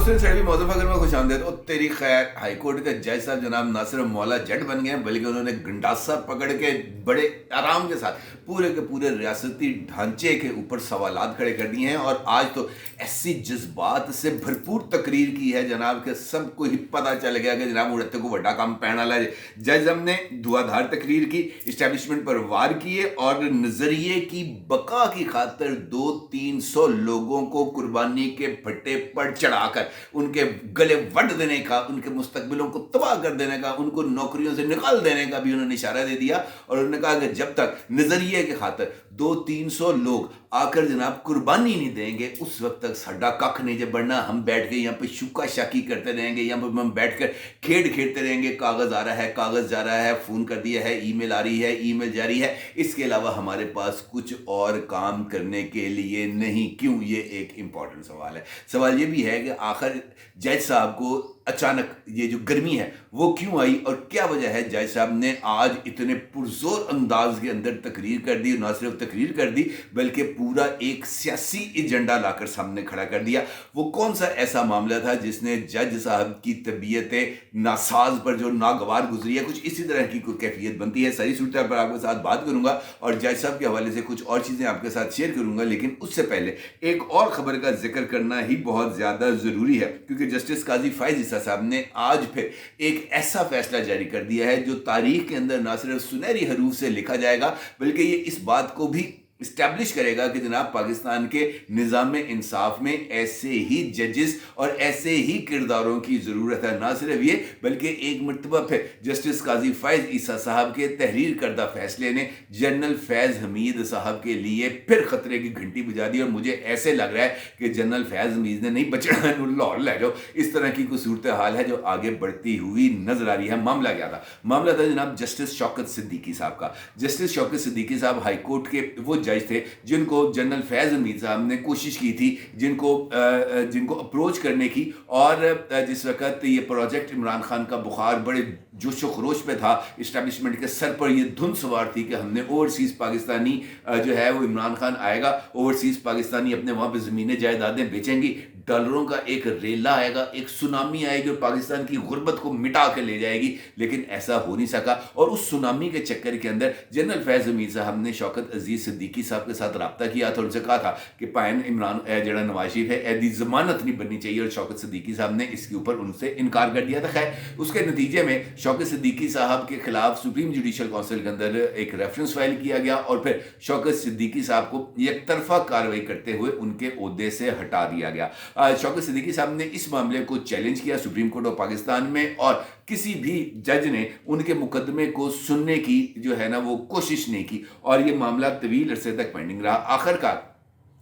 नासरीन सैयदी मौजूद अगर मैं खुश आमदेद ओ तेरी खैर। हाई कोर्ट के जज साहब जनाब ना सिर्फ मौला जट बन गए हैं बल्कि उन्होंने गंडासा पकड़ के बड़े आराम के साथ पूरे के पूरे रियासती ढांचे के ऊपर सवालात खड़े कर दिए हैं। और आज तो ऐसी जज्बात से भरपूर तकरीर की है जनाब के सबको ही पता चल गया कि जनाब उड़ते को बड़ा काम पैना ला। जज हमने धुआंधार तकरीर की, इस्टेब्लिशमेंट पर वार किए और नजरिए की बका की खातिर 200-300 लोगों को कुर्बानी के भट्टे पर चढ़ाकर उनके गले वड देने का, उनके मुस्तकबिलों को तबाह कर देने का, उनको नौकरियों से निकाल देने का भी उन्होंने इशारा दे दिया। और उन्होंने कहा कि जब तक नजरिए के खातिर 200-300 लोग आकर जनाब कुर्बानी नहीं देंगे उस वक्त तक साडा कख नहीं जब बढ़ना। हम बैठ के यहाँ पे शुका शाकी करते रहेंगे, यहाँ पर हम बैठ कर खेड खेलते रहेंगे। कागज आ रहा है, कागज जा रहा है, फोन कर दिया है, ईमेल आ रही है, ईमेल जारी है। इसके अलावा हमारे पास कुछ और काम करने के लिए नहीं। क्यों? ये एक इंपॉर्टेंट सवाल है। सवाल ये भी है कि आखिर जज साहब को अचानक ये जो गर्मी है वो क्यों आई और क्या वजह है जज साहब ने आज इतने पुरजोर अंदाज के अंदर तकरीर कर दी। ना सिर्फ तकरीर कर दी बल्कि पूरा एक सियासी एजेंडा लाकर सामने खड़ा कर दिया। वो कौन सा ऐसा मामला था जिसने जज साहब की तबीयत नासाज पर जो नागवार गुजरी है, कुछ इसी तरह की कोई कैफियत बनती है। सारी सूरत पर आपके साथ बात करूंगा और जज साहब के हवाले से कुछ और चीज़ें आपके साथ शेयर करूंगा। लेकिन उससे पहले एक और खबर का जिक्र करना ही बहुत ज़्यादा ज़रूरी है क्योंकि जस्टिस काजी फायज ईसा साहब ने आज फिर एक ऐसा फैसला जारी कर दिया है जो तारीख के अंदर ना सिर्फ सुनहरी हरूफ से लिखा जाएगा बल्कि ये इस बात को भी इस्टेब्लिश करेगा कि जनाब पाकिस्तान के निज़ाम इंसाफ में ऐसे ही जजेस और ऐसे ही किरदारों की ज़रूरत है। ना सिर्फ ये बल्कि एक मरतबा फिर जस्टिस काजी फायज ईसा साहब के तहरीर करदा फैसले ने जनरल फैज़ हमीद साहब के लिए फिर ख़तरे की घंटी बजा दी। और मुझे ऐसे लग रहा है कि जनरल फैज़ हमीद ने नहीं बचना, लाहौर ले जाओ, इस तरह की कोई सूरत हाल है जो आगे बढ़ती हुई नजर आ रही है। मामला क्या था? मामला था जनाब जस्टिस शौकत सिद्दीकी साहब का। जस्टिस शौकत सिद्दीकी साहब हाई कोर्ट के वो जज थे जिनको जनरल फैज़ हमीद साहब ने कोशिश की थी, जिनको अप्रोच करने की। और जिस वक्त ये प्रोजेक्ट इमरान खान का बुखार बड़े जोशो खरोश पे था, इस्टेब्लिशमेंट के सर पर ये धुन सवार थी कि हमने ओवरसीज़ पाकिस्तानी जो है वो इमरान खान आएगा, ओवरसीज़ पाकिस्तानी अपने वहाँ पे ज़मीनें जायदादें बेचेंगी, डॉलरों का एक रेला आएगा, एक सुनामी आएगी और पाकिस्तान की गुर्बत को मिटा के ले जाएगी। लेकिन ऐसा हो नहीं सका और उस सुनामी के चक्कर के अंदर जनरल फैज़ हमीद साहब ने शौकत अजीज़ सिद्दीकी साहब के साथ रब्ता किया था। उनसे कहा था कि पायन इमरान जड़ा नवाज शरीफ है एदी जमानत नहीं बननी चाहिए और शौकत सिद्दीकी साहब ने इसके ऊपर उनसे इनकार कर दिया था। खैर उसके नतीजे में शौकत सिद्दीकी साहब के खिलाफ सुप्रीम जुडिशल काउंसिल के अंदर एक रेफरेंस फाइल किया गया और फिर शौकत सिद्दीकी साहब को एक तरफा कार्रवाई करते हुए उनके ओहदे से हटा दिया गया। शौकत सिद्दीकी साहब ने इस मामले को चैलेंज किया सुप्रीम कोर्ट ऑफ पाकिस्तान में और किसी भी जज ने उनके मुकदमे को सुनने की जो है ना वो कोशिश नहीं की और ये मामला तवील अरसे तक पेंडिंग रहा। आखिरकार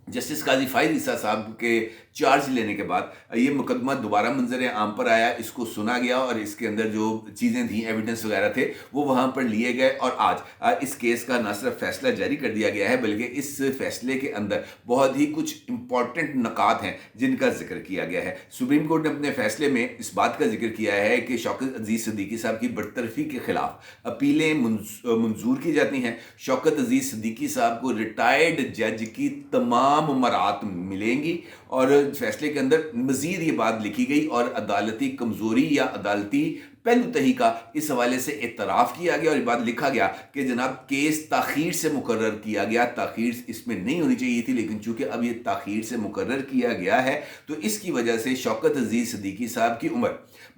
जस्टिस काजी फायज ईसा साहब के चार्ज लेने के बाद ये मुकदमा दोबारा मंजर आम पर आया, इसको सुना गया और इसके अंदर जो चीज़ें थी, एविडेंस वगैरह थे वो वहाँ पर लिए गए। और आज इस केस का न सिर्फ फैसला जारी कर दिया गया है बल्कि इस फैसले के अंदर बहुत ही कुछ इंपॉर्टेंट नकात हैं जिनका जिक्र किया गया है। सुप्रीम कोर्ट ने अपने फैसले में इस बात का जिक्र किया है कि शौकत अजीज़ सिद्दीकी साहब की बरतरफी के खिलाफ अपीलें मंजूर की जाती हैं। शौकत अजीज़ सिद्दीकी साहब को रिटायर्ड जज की तमाम मरात मिलेंगी और फैसले के अंदर मजीद ये बात लिखी गई और अदालती कमजोरी या अदालती पहलू तही का इस हवाले से इतराफ़ किया गया और ये बात लिखा गया कि जनाब केस ताख़ीर से मुकर्रर किया गया। ताख़ीर इसमें नहीं होनी चाहिए थी लेकिन चूंकि अब ये ताख़ीर से मुकर्रर किया गया है तो इसकी वजह से शौकत अजीज़ सिद्दीकी साहब की उम्र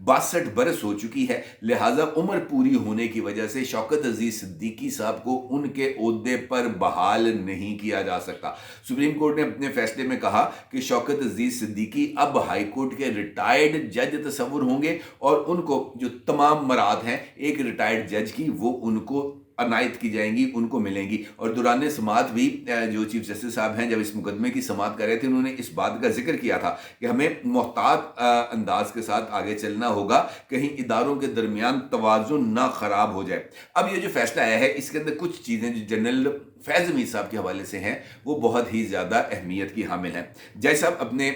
62 बरस हो चुकी है। लिहाजा उम्र पूरी होने की वजह से शौकत अजीज़ सिद्दीकी साहब को उनके ओहदे पर बहाल नहीं किया जा सकता। सुप्रीम कोर्ट ने अपने फैसले में कहा कि शौकत अजीज़ सिद्दीकी अब हाई कोर्ट के रिटायर्ड जज तस्वुर होंगे और उनको जो तमाम मराद हैं एक रिटायर्ड जज की वो उनको अनायत की जाएंगी, उनको मिलेंगी। और दौरान समाअत भी जो चीफ जस्टिस साहब हैं जब इस मुकदमे की समाअत कर रहे थे उन्होंने इस बात का जिक्र किया था कि हमें मोहतात अंदाज के साथ आगे चलना होगा, कहीं इदारों के दरमियान तवाज़ुन ना ख़राब हो जाए। अब ये जो फैसला आया है इसके अंदर कुछ चीज़ें जो जनरल फैज़ हमीद साहब के हवाले से हैं वो बहुत ही ज़्यादा अहमियत की हामिल हैं। जज साहब अपने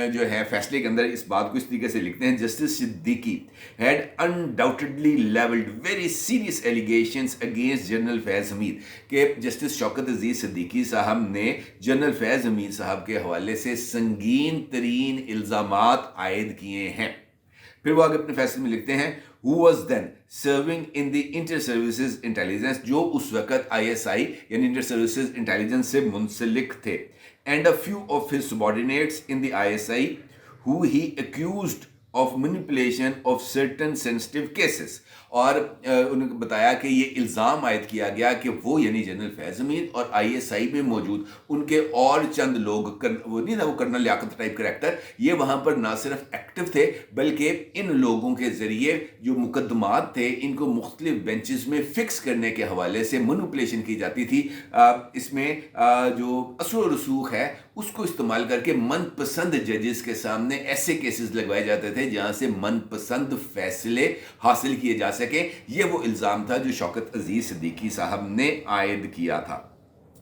जो है फैसले के अंदर इस बात को इस तरीके से लिखते हैं, justice Siddiqui had undoubtedly levelled very serious allegations against general Faiz Hameed, के जस्टिस शौकत अजीज़ सिद्दीकी साहब ने जनरल फैज़ हमीद साहब के हवाले से संगीन तरीन इल्ज़ामात आयद किए हैं। फिर वो आगे अपने फैसले में लिखते हैं, who was then serving in the inter services intelligence, जो उस वक्त ISI यानी इंटर सर्विसेज इंटेलिजेंस से मुंसलिक थे, and a few of his subordinates in the ISI who he accused of manipulation of certain sensitive cases, और उन्होंने बताया कि ये इल्ज़ाम आयद किया गया कि वो यानी जनरल फैज़ हमीद और ISI में मौजूद उनके और चंद लोग, वो नहीं था वो कर्नल लियाकत टाइप करैक्टर, ये वहाँ पर ना सिर्फ एक्टिव थे बल्कि इन लोगों के ज़रिए जो मुकदमात थे इनको मुख्तलिफ बेंचेस में फ़िक्स करने के हवाले से मैनिपुलेशन की जाती थी। इसमें जो असर व रसूख है उसको इस्तेमाल करके मनपसंद जजेस के सामने ऐसे केसेस लगवाए जाते थे जहाँ से मनपसंद फैसले हासिल किए जा सके। ये वो इल्ज़ाम था जो शौकत अजीज़ सिद्दीकी साहब ने आयद किया था।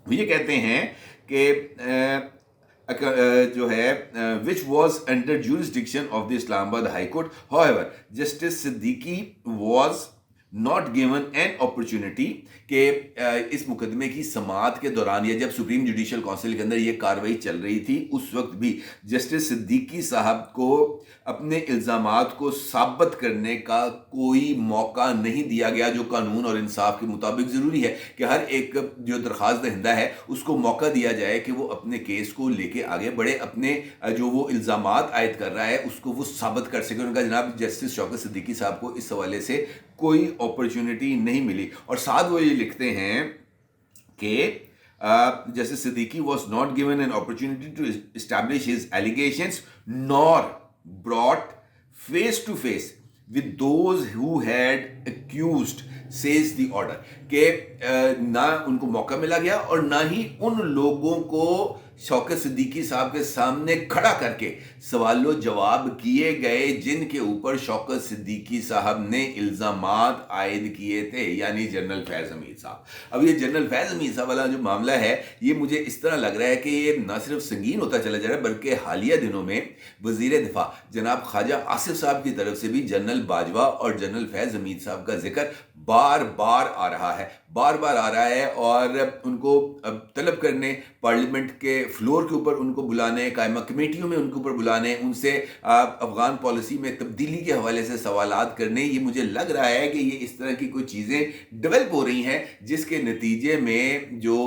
ये कहते हैं कि जो है which was under jurisdiction of the Islamabad High Court. However, Justice Siddiqui was not given an opportunity कि इस मुकदमे की समाअत के दौरान या जब सुप्रीम जुडिशल काउंसिल के अंदर ये कार्रवाई चल रही थी उस वक्त भी जस्टिस सिद्दीकी साहब को अपने इल्ज़ामात को साबित करने का कोई मौका नहीं दिया गया, जो कानून और इंसाफ के मुताबिक ज़रूरी है कि हर एक जो दरख्वास्त दहिंदा है उसको मौका दिया जाए कि वो अपने केस को लेके आगे बढ़े, अपने जो वो इल्ज़ामात आयद कर रहा है उसको वो साबित कर सके। उनका जनाब जस्टिस शौकत सिद्दीकी साहब को इस हवाले से कोई अपॉर्चुनिटी नहीं मिली। और साथ वो ये लिखते हैं कि justice Siddiqui was not given an opportunity to establish his allegations nor brought face to face with those who had accused, says the order, कि ना उनको मौका मिला गया और ना ही उन लोगों को शौकत सिद्दीकी साहब के सामने खड़ा करके सवालो जवाब किए गए जिनके ऊपर शौकत सिद्दीकी साहब ने इल्ज़ामात आयद किए थे, यानी जनरल फैज़ हमीद साहब। अब ये जनरल फैज़ हमीद साहब वाला जो मामला है ये मुझे इस तरह लग रहा है कि ये ना सिर्फ संगीन होता चला जा रहा है बल्कि हालिया दिनों में वज़ीर दिफा जनाब ख्वाजा आसिफ साहब की तरफ से भी जनरल बाजवा और जनरल फैज़ हमीद साहब का जिक्र बार बार आ रहा है और उनको तलब करने, पार्लियामेंट के फ्लोर के ऊपर उनको बुलाने, कायमा कमेटियों में उनके ऊपर बुलाने, उनसे अफगान पॉलिसी में तब्दीली के हवाले से सवालात करने, ये मुझे लग रहा है कि ये इस तरह की कोई चीज़ें डेवलप हो रही हैं जिसके नतीजे में जो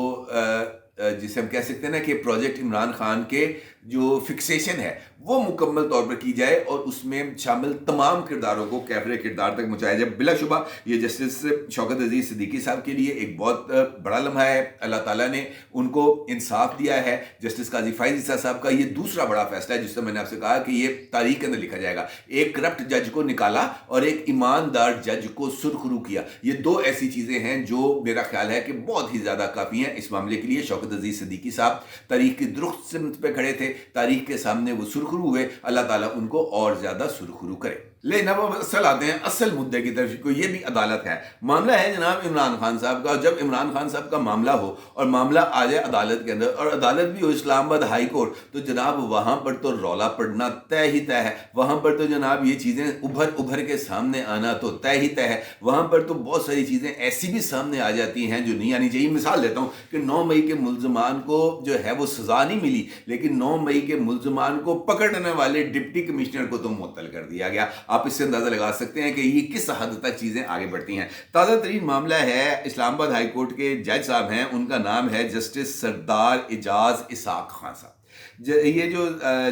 जिसे हम कह सकते हैं ना कि प्रोजेक्ट इमरान खान के जो फिक्सेशन है वो मुकम्मल तौर पर की जाए और उसमें शामिल तमाम किरदारों को कैफरे किरदार तक पहुँचाया जाए। बिलाशुबा ये जस्टिस शौकत अजीज़ सिद्दीकी साहब के लिए एक बहुत बड़ा लम्हा है। अल्लाह ताला ने उनको इंसाफ दिया है। जस्टिस काजी फ़ाइज़ ईसा साहब का ये दूसरा बड़ा फैसला है जिससे मैंने आपसे कहा कि ये तारीख के अंदर लिखा जाएगा। एक करप्ट जज को निकाला और एक ईमानदार जज को सुरखरू किया। ये दो ऐसी चीज़ें हैं जो मेरा ख्याल है कि बहुत ही ज़्यादा काफ़ी हैं इस मामले के लिए। शौकत अजीज़ सिद्दीकी साहब तारीख की दुरुस्त सिमत पे खड़े थे, तारीख के सामने वो सुरखरू हुए। अल्लाह ताला उनको और ज़्यादा सुरखरू करे। लेकिन अब असल आते हैं असल मुद्दे की तरफ को। ये भी अदालत है। मामला है जनाब इमरान खान साहब का। जब इमरान खान साहब का मामला हो और मामला आ जाए अदालत के अंदर और अदालत भी हो इस्लामाबाद हाई कोर्ट, तो जनाब वहाँ पर तो रौला पड़ना तय ही तय है। वहाँ पर तो जनाब ये चीज़ें उभर के सामने आना तो तय ही तय है। वहाँ पर तो बहुत सारी चीज़ें ऐसी भी सामने आ जाती हैं जो नहीं आनी चाहिए। मिसाल देता हूँ कि 9 मई के मुल्ज़मान को जो है वो सज़ा नहीं मिली, लेकिन 9 मई के मुल्ज़मान को पकड़ने वाले डिप्टी कमिश्नर को तो मुअत्तल कर दिया गया। आप इससे अंदाजा लगा सकते हैं कि ये किस हद तक चीज़ें आगे बढ़ती हैं। ताज़ा तरीन मामला है इस्लामाबाद हाई कोर्ट के जज साहब हैं, उनका नाम है जस्टिस सरदार एजाज इसाक खान साहब। ये जो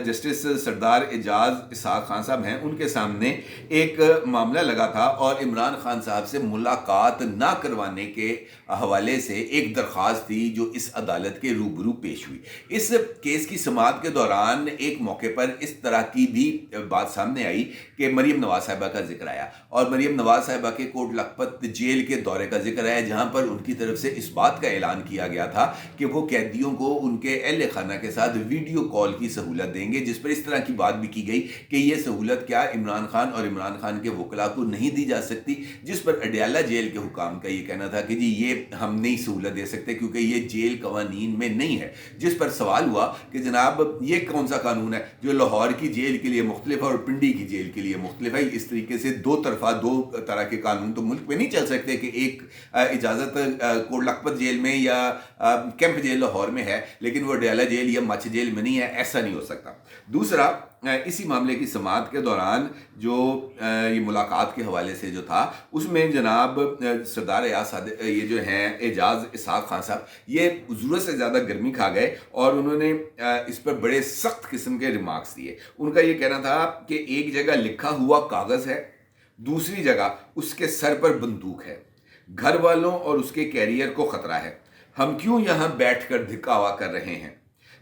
जस्टिस सरदार एजाज इसाक खान साहब हैं उनके सामने एक मामला लगा था और इमरान खान साहब से मुलाकात ना करवाने के हवाले से एक दरख्वास्त थी जो इस अदालत के रूबरू पेश हुई। इस केस की समाअत के दौरान एक मौके पर इस तरह की भी बात सामने आई कि मरीम नवाज साहिबा का जिक्र आया और मरीम नवाज साहिबा के कोट लखपत जेल के दौरे का जिक्र आया, जहाँ पर उनकी तरफ से इस बात का ऐलान किया गया था कि वो कैदियों को उनके अहल खाना के साथ ویڈیو کال کی سہولت دیں گے، جس پر اس طرح کی بات بھی کی گئی کہ یہ سہولت کیا عمران خان اور عمران خان کے وکلاء کو نہیں دی جا سکتی، جس پر اڈیالہ جیل کے حکام کا یہ کہنا تھا کہ جی یہ ہم نہیں سہولت دے سکتے کیونکہ یہ جیل قوانین میں نہیں ہے، جس پر سوال ہوا کہ جناب یہ کون سا قانون ہے جو لاہور کی جیل کے لیے مختلف ہے اور پنڈی کی جیل کے لیے مختلف ہے؟ اس طریقے سے دو طرح کے قانون تو ملک میں نہیں چل سکتے کہ ایک اجازت کوٹ لکھپت جیل میں یا کیمپ جیل لاہور میں ہے لیکن وہ اڈیالہ جیل یا مچھ جیل میں نہیں ہے، ایسا نہیں ہو سکتا۔ دوسرا، اسی معاملے کی سماعت کے دوران جو یہ ملاقات کے حوالے سے جو تھا اس میں جناب سردار یہ جو ہیں اعجاز اسحاق خان صاحب یہ ضرورت سے زیادہ گرمی کھا گئے اور انہوں نے اس پر بڑے سخت قسم کے ریمارکس دیے۔ ان کا یہ کہنا تھا کہ ایک جگہ لکھا ہوا کاغذ ہے، دوسری جگہ اس کے سر پر بندوق ہے، گھر والوں اور اس کے کیریئر کو خطرہ ہے، ہم کیوں یہاں بیٹھ کر دھکاوا کر رہے ہیں؟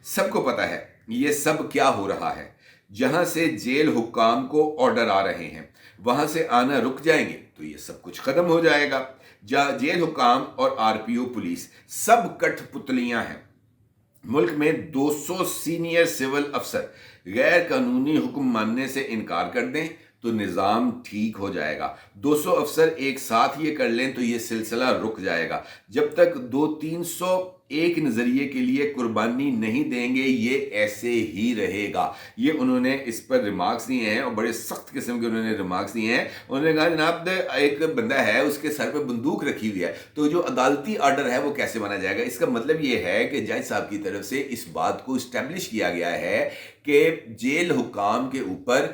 سب کو پتہ ہے یہ سب کیا ہو رہا ہے، جہاں سے جیل حکام کو آرڈر آ رہے ہیں وہاں سے آنا رک جائیں گے تو یہ سب کچھ ختم ہو جائے گا۔ جیل حکام اور آر پی او پولیس سب کٹ پتلیاں ہیں۔ ملک میں 200 سینئر سول افسر غیر قانونی حکم ماننے سے انکار کر دیں تو نظام ٹھیک ہو جائے گا۔ 200 افسر ایک ساتھ یہ کر لیں تو یہ سلسلہ رک جائے گا۔ جب تک 200-300 ایک نظریے کے لیے قربانی نہیں دیں گے یہ ایسے ہی رہے گا۔ یہ انہوں نے اس پر ریمارکس دیے ہیں اور بڑے سخت قسم کے انہوں نے ریمارکس دیے ہیں۔ انہوں نے کہا جناب ایک بندہ ہے اس کے سر پہ بندوق رکھی ہوئی ہے تو جو عدالتی آرڈر ہے وہ کیسے مانا جائے گا؟ اس کا مطلب یہ ہے کہ جج صاحب کی طرف سے اس بات کو اسٹیبلش کیا گیا ہے کہ جیل حکام کے اوپر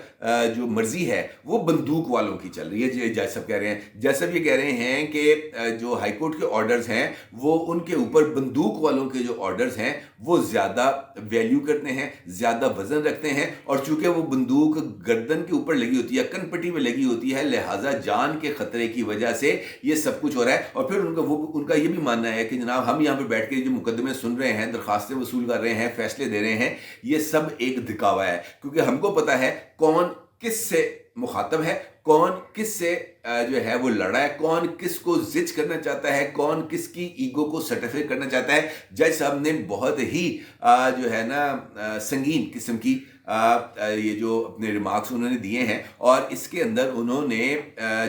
جو مرضی ہے وہ بندوق والوں کی چل رہی ہے۔ جج صاحب کہہ رہے ہیں، جج صاحب یہ کہہ رہے ہیں کہ جو ہائی کورٹ کے آرڈرز ہیں وہ ان کے اوپر بندوق والوں کے جو آرڈرز ہیں وہ زیادہ ویلیو کرتے ہیں، زیادہ وزن رکھتے ہیں، اور چونکہ وہ بندوق گردن کے اوپر لگی ہوتی ہے، کن پٹی میں لگی ہوتی ہے، لہٰذا جان کے خطرے کی وجہ سے یہ سب کچھ ہو رہا ہے۔ اور پھر ان کا یہ بھی ماننا ہے کہ جناب ہم یہاں پہ بیٹھ کے جو مقدمے سن رہے ہیں، درخواستیں وصول کر رہے ہیں، فیصلے دے رہے ہیں، یہ سب ایک دکھاوا ہے، کیونکہ ہم کو پتہ ہے کون کس سے مخاطب ہے، کون کس سے جو ہے وہ لڑا ہے، کون کس کو زج کرنا چاہتا ہے، کون کس کی ایگو کو سرٹیفائی کرنا چاہتا ہے۔ جج صاحب نے بہت ہی جو ہے نا سنگین قسم کی یہ جو اپنے ریمارکس انہوں نے دیے ہیں، اور اس کے اندر انہوں نے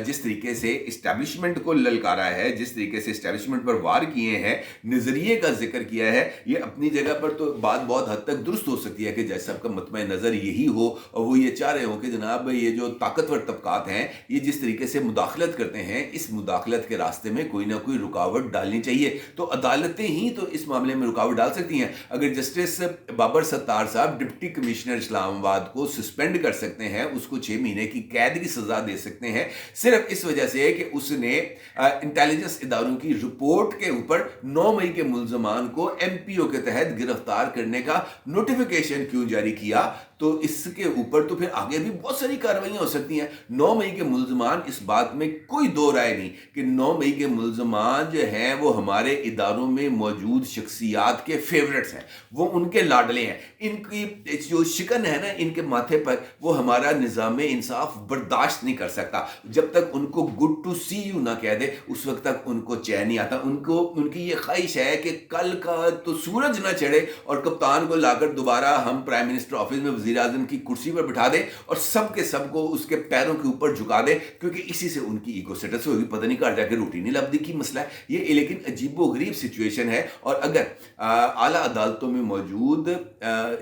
جس طریقے سے اسٹیبلشمنٹ کو للکارا ہے، جس طریقے سے اسٹیبلشمنٹ پر وار کیے ہیں، نظریے کا ذکر کیا ہے، یہ اپنی جگہ پر تو بات بہت حد تک درست ہو سکتی ہے کہ جج صاحب کا مطمع نظر یہی ہو اور وہ یہ چاہ رہے ہوں کہ جناب یہ جو طاقتور طبقات ہیں یہ جس طریقے سے مداخلت کرتے ہیں، اس مداخلت کے راستے میں کوئی نہ کوئی رکاوٹ ڈالنی چاہیے، تو عدالتیں ہی تو اس معاملے میں رکاوٹ ڈال سکتی ہیں۔ اگر جسٹس بابر ستار صاحب ڈپٹی کمشنر اسلام آباد کو سسپینڈ کر سکتے ہیں، اس کو 6 مہینے کی قید کی سزا دے سکتے ہیں صرف اس وجہ سے کہ اس نے انٹیلیجنس اداروں کی رپورٹ کے اوپر 9 مئی کے ملزمان کو ایم پی او کے تحت گرفتار کرنے کا نوٹیفیکیشن کیوں جاری کیا، تو اس کے اوپر تو پھر آگے بھی بہت ساری کارروائیاں ہو سکتی ہیں۔ 9 مئی کے ملزمان، اس بات میں کوئی دو رائے نہیں کہ 9 مئی کے ملزمان جو ہیں وہ ہمارے اداروں میں موجود شخصیات کے فیورٹس ہیں، وہ ان کے لاڈلے ہیں، ان کی جو شکن ہے نا ان کے ماتھے پر، وہ ہمارا نظام انصاف برداشت نہیں کر سکتا۔ جب تک ان کو گڈ ٹو سی یو نہ کہہ دے اس وقت تک ان کو چین نہیں آتا۔ ان کی یہ خواہش ہے کہ کل کا تو سورج نہ چڑھے اور کپتان کو لا کر دوبارہ ہم پرائم منسٹر آفس میں وزیر اعظم کی کرسی پر بٹھا دے اور سب کے سب کو اس کے پیروں کے اوپر جھکا دے، کیونکہ اسی سے ان کی ایگو سیٹس ہوگی، پتہ نہیں کہاں جا کے روٹی نہیں لبدی کی مسئلہ ہے یہ۔ لیکن عجیب و غریب سچویشن ہے، اور اگر اعلیٰ عدالتوں میں موجود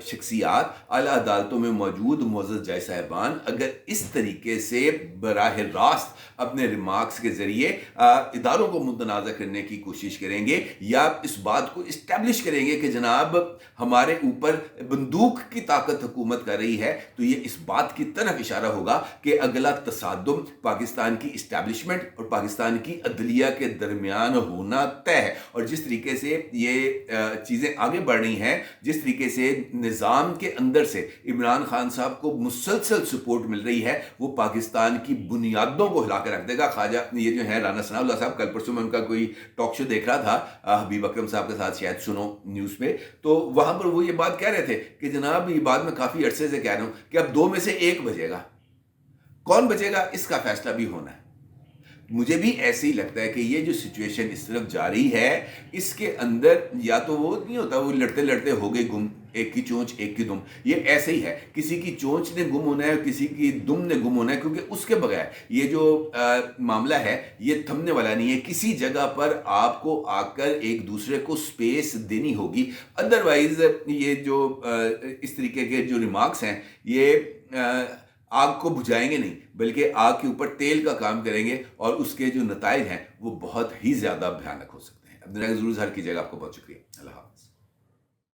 شخصیات، اعلیٰ عدالتوں میں موجود معزز جج صاحبان اگر اس طریقے سے براہ راست اپنے ریمارکس کے ذریعے اداروں کو متنازع کرنے کی کوشش کریں گے یا اس بات کو اسٹیبلش کریں گے کہ جناب ہمارے اوپر بندوق کی طاقت حکومت کر رہی ہے، تو یہ اس بات کی طرف اشارہ ہوگا کہ اگلا تصادم پاکستان کی اسٹیبلشمنٹ اور پاکستان کی عدلیہ کے درمیان ہونا طے ہے۔ اور جس طریقے سے یہ چیزیں آگے بڑھ رہی ہیں، جس طریقے سے نظام کے اندر سے عمران خان صاحب کو مسلسل سپورٹ مل رہی ہے، وہ پاکستان کی بنیادوں کو ہلا کے رکھ دے گا۔ خواجہ یہ جو ہے رانا ثناء اللہ صاحب، کل پرسوں میں ان کا کوئی ٹاک شو دیکھ رہا تھا حبیب اکرم صاحب کے ساتھ، شاید سنو نیوز پہ، تو وہاں پر وہ یہ بات کہہ رہے تھے کہ جناب یہ بات میں کافی عرصے سے کہہ رہا ہوں کہ اب 2 میں سے 1 بجے گا، کون بچے گا اس کا فیصلہ بھی ہونا ہے، مجھے بھی ایسے ہی لگتا ہے کہ یہ جو سچویشن اس طرف جاری ہے، اس کے اندر یا تو وہ نہیں ہوتا وہ لڑتے لڑتے ہو گئے گم، ایک کی چونچ ایک کی دم، یہ ایسے ہی ہے، کسی کی چونچ نے گم ہونا ہے اور کسی کی دم نے گم ہونا ہے، کیونکہ اس کے بغیر یہ جو معاملہ ہے یہ تھمنے والا نہیں ہے۔ کسی جگہ پر آپ کو آ کر ایک دوسرے کو سپیس دینی ہوگی، ادروائز یہ جو اس طریقے کے جو ریمارکس ہیں یہ آگ کو بجھائیں گے نہیں، بلکہ آگ کے اوپر تیل کا کام کریں گے، اور اس کے جو نتائج ہیں وہ بہت ہی زیادہ بھیانک ہو سکتے ہیں۔ عبداللہ ضرور ظاہر کیجیے گا، آپ کو بہت شکریہ، اللہ حافظ۔